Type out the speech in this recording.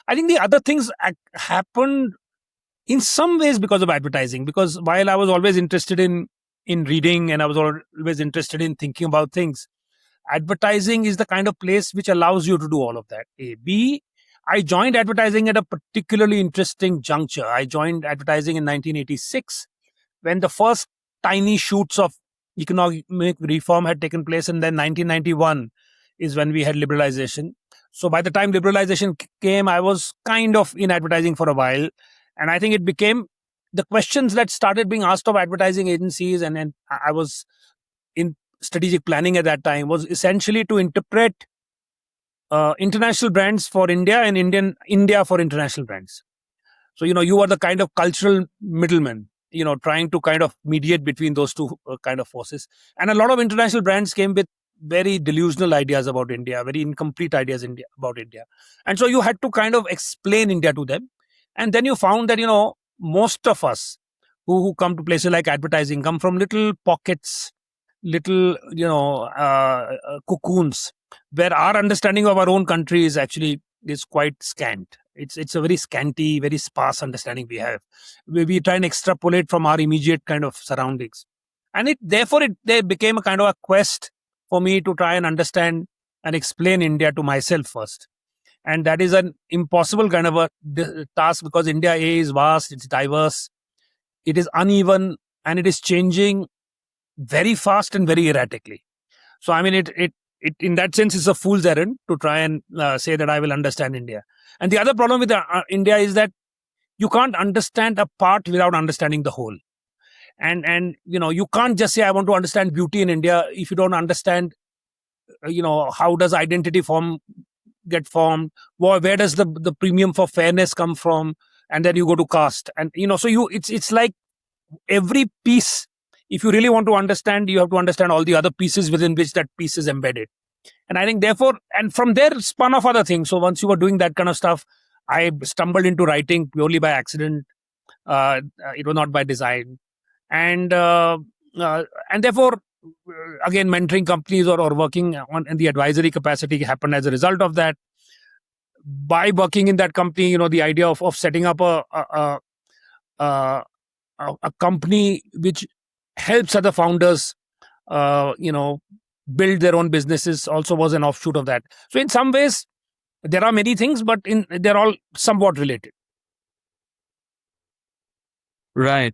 I think the other things happened in some ways because of advertising. Because while I was always interested in reading, and I was always interested in thinking about things, advertising is the kind of place which allows you to do all of that. A. B. I joined advertising at a particularly interesting juncture. I joined advertising in 1986 when the first tiny shoots of economic reform had taken place, and then 1991 is when we had liberalization. So by the time liberalization came, I was kind of in advertising for a while, and I think it became the questions that started being asked of advertising agencies, and I was in strategic planning at that time, was essentially to interpret international brands for India and India for international brands. So, you are the kind of cultural middleman, trying to kind of mediate between those two kind of forces. And a lot of international brands came with very delusional ideas about India, very incomplete ideas about India. And so you had to kind of explain India to them. And then you found that, most of us who come to places like advertising come from little pockets, little, cocoons, where our understanding of our own country is quite scant. It's a very scanty, very sparse understanding we have. We try and extrapolate from our immediate kind of surroundings. And therefore there became a kind of a quest for me to try and understand and explain India to myself first. And that is an impossible kind of a task, because India is vast, it's diverse, it is uneven, and it is changing very fast and very erratically. So, I mean, it in that sense is a fool's errand to try and say that I will understand India. And the other problem with India is that you can't understand a part without understanding the whole. And you can't just say I want to understand beauty in India if you don't understand, how does identity get formed, where does the premium for fairness come from, and then you go to caste, and so it's like every piece. If you really want to understand, you have to understand all the other pieces within which that piece is embedded. And I think therefore, and from there spun off other things. So once you were doing that kind of stuff, I stumbled into writing purely by accident. It was not by design. And therefore, again, mentoring companies or working in the advisory capacity happened as a result of that. By working in that company, the idea of setting up a company which helps other founders, build their own businesses also was an offshoot of that. So in some ways, there are many things, but they're all somewhat related. Right.